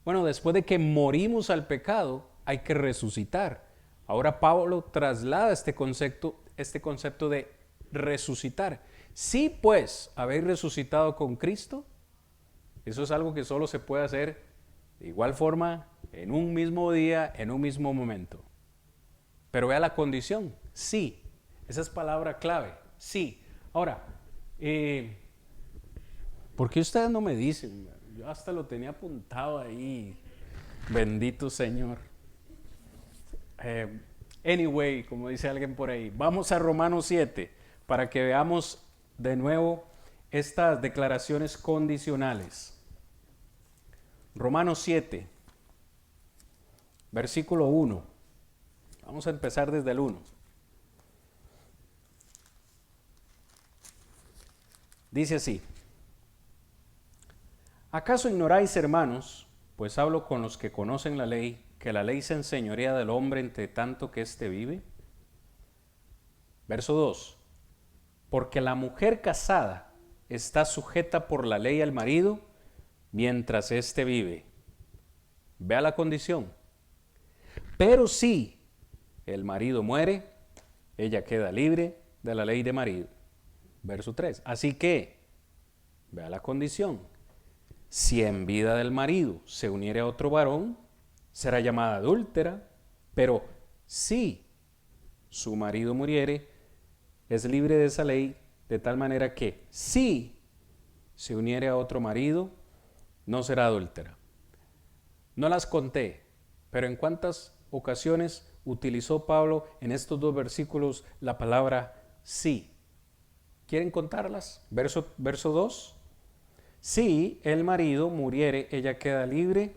Bueno, después de que morimos al pecado, hay que resucitar. Ahora Pablo traslada este concepto de resucitar. Si pues habéis resucitado con Cristo, eso es algo que solo se puede hacer de igual forma, en un mismo día, en un mismo momento. Pero vea la condición, sí. Esa es palabra clave, sí. Ahora, ¿por qué ustedes no me dicen? Yo hasta lo tenía apuntado ahí. Bendito Señor. Anyway, como dice alguien por ahí, vamos a Romanos 7 para que veamos de nuevo estas declaraciones condicionales. Romanos 7, versículo 1. Vamos a empezar desde el 1. Dice así: ¿acaso ignoráis, hermanos, pues hablo con los que conocen la ley, que la ley se enseñorea del hombre entre tanto que éste vive? Verso 2. Porque la mujer casada está sujeta por la ley al marido mientras éste vive. Vea la condición. Pero si el marido muere, ella queda libre de la ley de marido. Verso 3. Así que, vea la condición. Si en vida del marido se uniere a otro varón, será llamada adúltera, pero si su marido muriere, es libre de esa ley, de tal manera que si se uniere a otro marido, no será adúltera. No las conté, pero ¿en cuántas ocasiones utilizó Pablo en estos dos versículos la palabra sí? ¿Quieren contarlas? Verso 2. Si el marido muriere, ella queda libre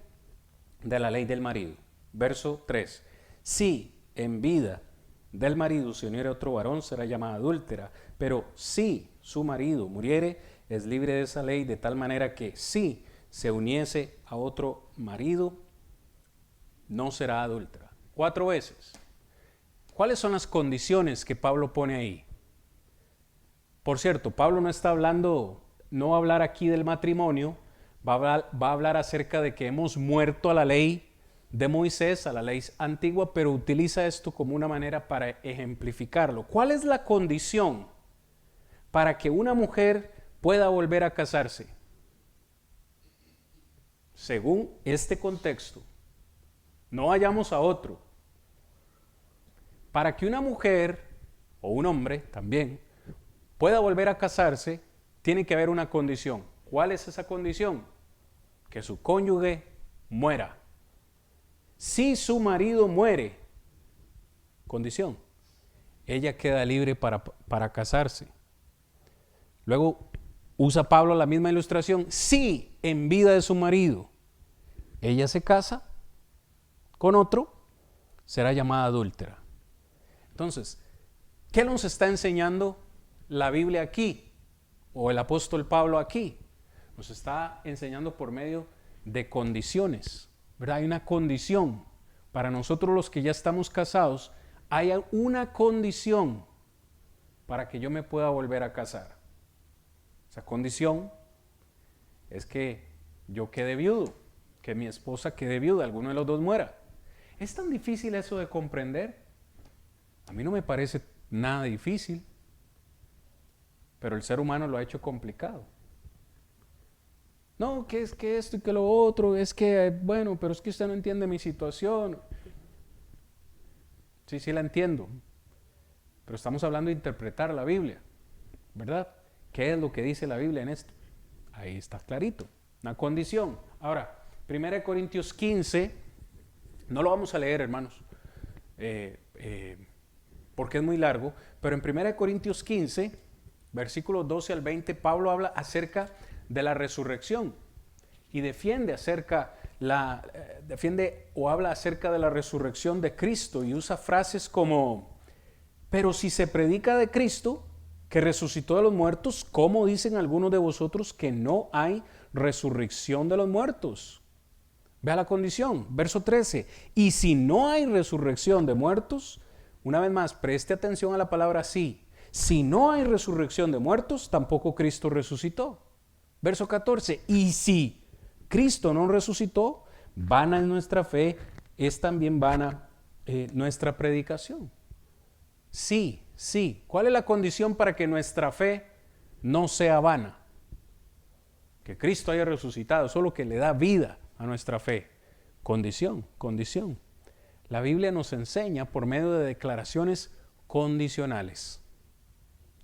de la ley del marido. Verso 3. Si en vida del marido se uniere a otro varón, será llamada adúltera. Pero si su marido muriere, es libre de esa ley, de tal manera que si se uniese a otro marido, no será adúltera. 4 veces. ¿Cuáles son las condiciones que Pablo pone ahí? Por cierto, Pablo no va a hablar aquí del matrimonio, va a hablar acerca de que hemos muerto a la ley de Moisés, a la ley antigua, pero utiliza esto como una manera para ejemplificarlo. ¿Cuál es la condición para que una mujer pueda volver a casarse? Según este contexto, no vayamos a otro. Para que una mujer, o un hombre también, pueda volver a casarse, tiene que haber una condición. ¿Cuál es esa condición? Que su cónyuge muera. Si su marido muere, condición, ella queda libre para casarse. Luego usa Pablo la misma ilustración. Si en vida de su marido, ella se casa con otro, será llamada adúltera. Entonces, ¿qué nos está enseñando la Biblia aquí? O el apóstol Pablo aquí. Nos está enseñando por medio de condiciones, ¿verdad? Hay una condición. Para nosotros los que ya estamos casados, hay una condición para que yo me pueda volver a casar. Esa condición es que yo quede viudo, que mi esposa quede viuda, alguno de los dos muera. ¿Es tan difícil eso de comprender? A mí no me parece nada difícil, pero el ser humano lo ha hecho complicado. No, que es que esto y que lo otro, es que, bueno, pero es que usted no entiende mi situación. Sí la entiendo, pero estamos hablando de interpretar la Biblia, ¿verdad? ¿Qué es lo que dice la Biblia en esto? Ahí está clarito, una condición. Ahora, 1 Corintios 15, no lo vamos a leer, hermanos, porque es muy largo, pero en 1 Corintios 15, versículos 12 al 20, Pablo habla acerca de la resurrección y defiende o habla acerca de la resurrección de Cristo y usa frases como: pero si se predica de Cristo que resucitó de los muertos, ¿cómo dicen algunos de vosotros que no hay resurrección de los muertos? Vea la condición, verso 13. Y si no hay resurrección de muertos, una vez más, preste atención a la palabra sí. Si no hay resurrección de muertos, tampoco Cristo resucitó. Verso 14. Y si Cristo no resucitó, vana es nuestra fe, es también vana nuestra predicación. Sí. ¿Cuál es la condición para que nuestra fe no sea vana? Que Cristo haya resucitado, eso es lo que le da vida a nuestra fe. Condición. La Biblia nos enseña por medio de declaraciones condicionales.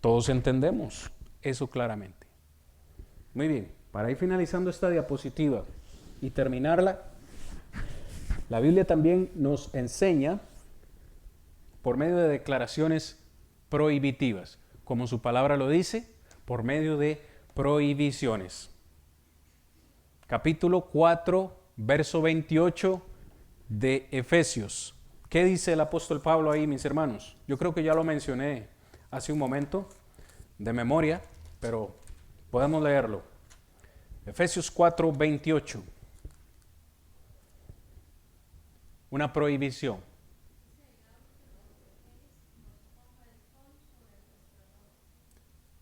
Todos entendemos eso claramente. Muy bien, para ir finalizando esta diapositiva y terminarla, la Biblia también nos enseña por medio de declaraciones prohibitivas, como su palabra lo dice, por medio de prohibiciones. Capítulo 4, verso 28 de Efesios. ¿Qué dice el apóstol Pablo ahí, mis hermanos? Yo creo que ya lo mencioné hace un momento de memoria, pero podemos leerlo. Efesios 4, 28. Una prohibición.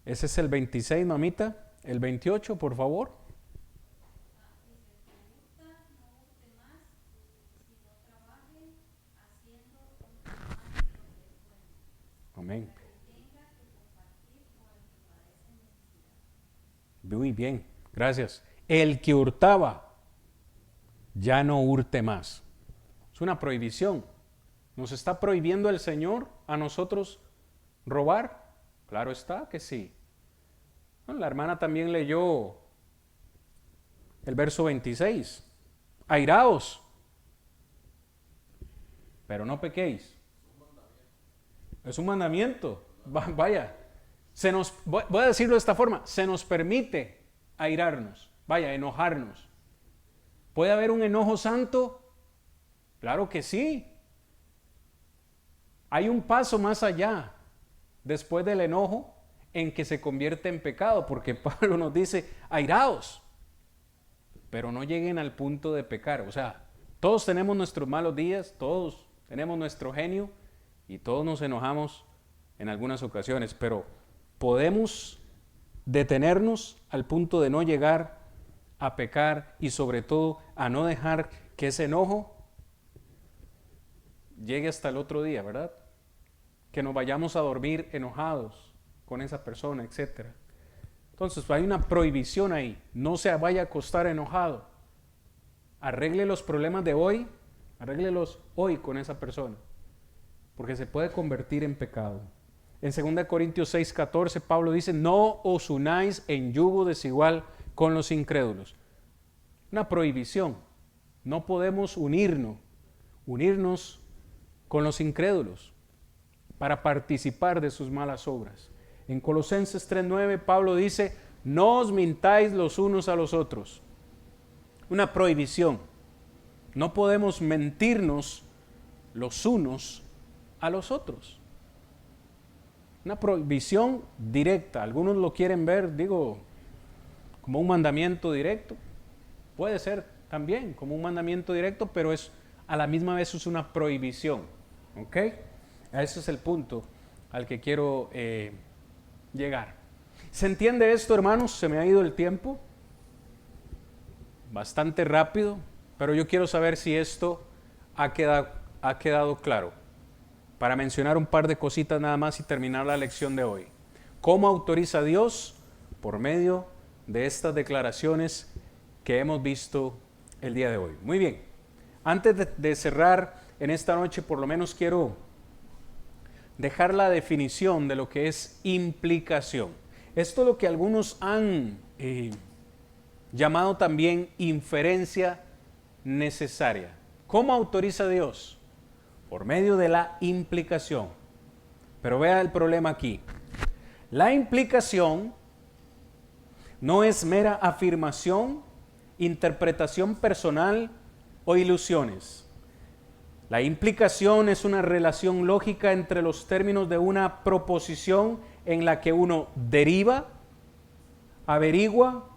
Ese es el 26, mamita. El 28, por favor. Amén. Muy bien, gracias. El que hurtaba, ya no hurte más. Es una prohibición. ¿Nos está prohibiendo el Señor a nosotros robar? Claro está que sí. Bueno, la hermana también leyó el verso 26. Airaos, pero no pequéis. Es un mandamiento. Vaya, voy a decirlo de esta forma, se nos permite airarnos, enojarnos. ¿Puede haber un enojo santo? Claro que sí. Hay un paso más allá, después del enojo, en que se convierte en pecado, porque Pablo nos dice, airaos, pero no lleguen al punto de pecar. O sea, todos tenemos nuestros malos días, todos tenemos nuestro genio y todos nos enojamos en algunas ocasiones, pero podemos detenernos al punto de no llegar a pecar y sobre todo a no dejar que ese enojo llegue hasta el otro día, ¿verdad? Que nos vayamos a dormir enojados con esa persona, etc. Entonces hay una prohibición ahí, no se vaya a acostar enojado. Arregle los problemas de hoy, arréglelos hoy con esa persona, porque se puede convertir en pecado. En 2 Corintios 6:14 Pablo dice, no os unáis en yugo desigual con los incrédulos. Una prohibición, no podemos unirnos con los incrédulos para participar de sus malas obras. En Colosenses 3:9 Pablo dice, no os mintáis los unos a los otros. una prohibición. No podemos mentirnos los unos a los otros. Una prohibición directa. Algunos lo quieren ver, como un mandamiento directo. Puede ser también como un mandamiento directo, pero es a la misma vez es una prohibición. ¿Ok? Ese es el punto al que quiero llegar. ¿Se entiende esto, hermanos? Se me ha ido el tiempo bastante rápido, pero yo quiero saber si esto ha quedado claro. Para mencionar un par de cositas nada más y terminar la lección de hoy. ¿Cómo autoriza Dios? Por medio de estas declaraciones que hemos visto el día de hoy. Muy bien, antes de cerrar en esta noche, por lo menos quiero dejar la definición de lo que es implicación. Esto es lo que algunos han llamado también inferencia necesaria. ¿Cómo autoriza Dios? Por medio de la implicación. Pero vea el problema aquí. La implicación no es mera afirmación, interpretación personal o ilusiones. La implicación es una relación lógica entre los términos de una proposición en la que uno deriva, averigua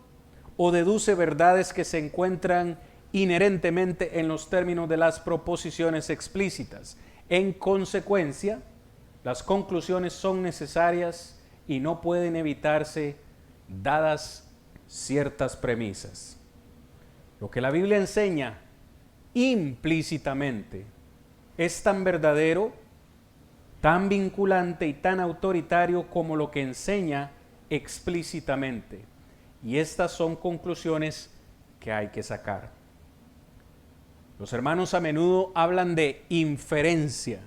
o deduce verdades que se encuentran inherentemente en los términos de las proposiciones explícitas. En consecuencia, las conclusiones son necesarias y no pueden evitarse dadas ciertas premisas. Lo que la Biblia enseña implícitamente es tan verdadero, tan vinculante y tan autoritario como lo que enseña explícitamente. Y estas son conclusiones que hay que sacar. Los hermanos a menudo hablan de inferencia.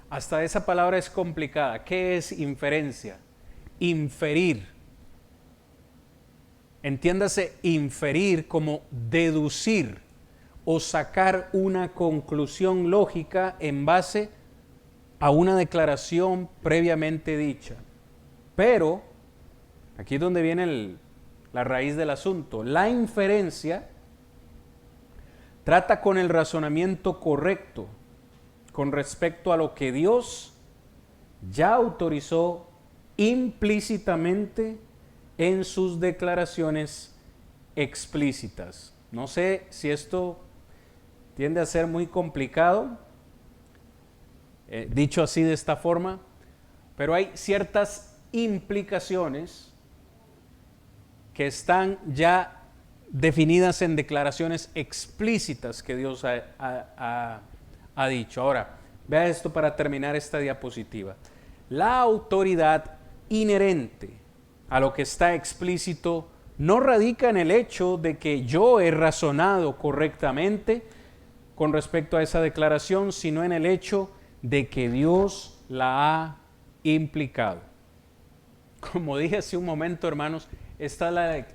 Hasta esa palabra es complicada. ¿Qué es inferencia? Inferir. Entiéndase inferir como deducir o sacar una conclusión lógica en base a una declaración previamente dicha. Pero, aquí es donde viene la raíz del asunto. La inferencia trata con el razonamiento correcto con respecto a lo que Dios ya autorizó implícitamente en sus declaraciones explícitas. No sé si esto tiende a ser muy complicado, dicho así de esta forma, pero hay ciertas implicaciones que están ya definidas en declaraciones explícitas que Dios ha dicho. Ahora, vea esto para terminar esta diapositiva. La autoridad inherente a lo que está explícito no radica en el hecho de que yo he razonado correctamente con respecto a esa declaración, sino en el hecho de que Dios la ha implicado. Como dije hace un momento, hermanos, esta es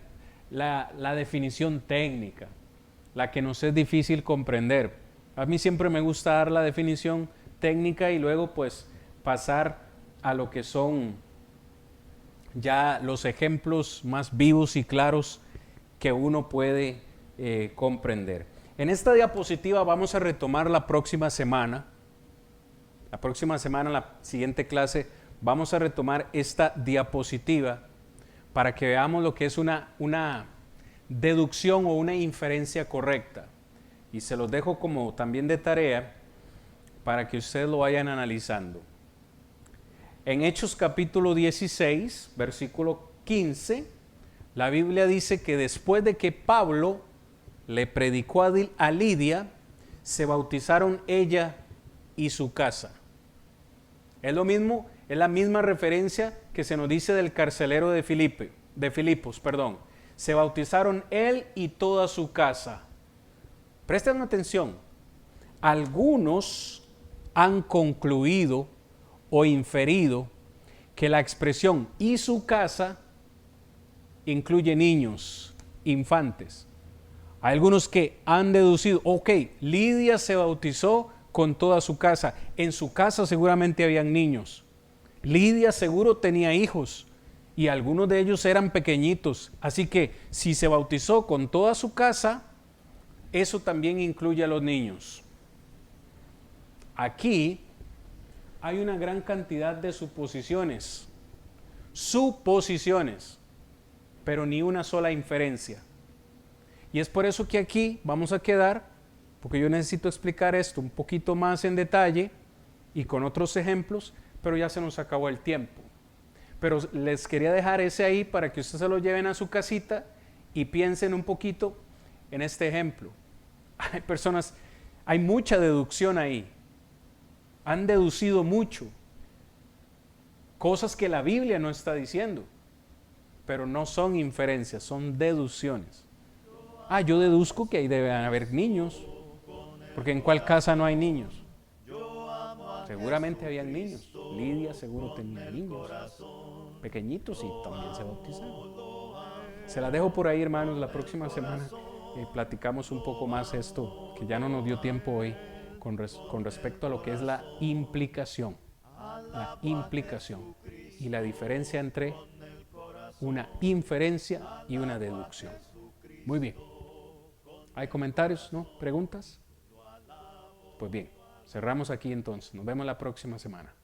la definición técnica, la que nos es difícil comprender. A mí siempre me gusta dar la definición técnica y luego pues pasar a lo que son ya los ejemplos más vivos y claros que uno puede comprender. En esta diapositiva vamos a retomar la próxima semana. La próxima semana, en la siguiente clase, vamos a retomar esta diapositiva para que veamos lo que es una deducción o una inferencia correcta. Y se los dejo como también de tarea para que ustedes lo vayan analizando. En Hechos capítulo 16, versículo 15, la Biblia dice que después de que Pablo le predicó a Lidia, se bautizaron ella y su casa. Es lo mismo, es la misma referencia que se nos dice del carcelero de Filipos. Se bautizaron él y toda su casa. Presten atención. Algunos han concluido o inferido que la expresión y su casa incluye niños, infantes. Hay algunos que han deducido, Lidia se bautizó con toda su casa. En su casa seguramente habían niños. Lidia seguro tenía hijos y algunos de ellos eran pequeñitos. Así que si se bautizó con toda su casa, eso también incluye a los niños. Aquí hay una gran cantidad de suposiciones, pero ni una sola inferencia. Y es por eso que aquí vamos a quedar, porque yo necesito explicar esto un poquito más en detalle y con otros ejemplos, pero ya se nos acabó el tiempo. Pero les quería dejar ese ahí para que ustedes se lo lleven a su casita y piensen un poquito en este ejemplo. Hay mucha deducción ahí. Han deducido mucho. Cosas que la Biblia no está diciendo. Pero no son inferencias, son deducciones. Yo deduzco que ahí deben haber niños. Porque ¿en cuál casa no hay niños? Seguramente habían niños. Lidia seguro tenía niños pequeñitos y también se bautizaron. Se la dejo por ahí, hermanos. La próxima semana platicamos un poco más esto, que ya no nos dio tiempo hoy, con respecto a lo que es la implicación. La implicación y la diferencia entre una inferencia y una deducción. Muy bien. ¿Hay comentarios? ¿No? ¿Preguntas? Pues bien, cerramos aquí entonces. Nos vemos la próxima semana.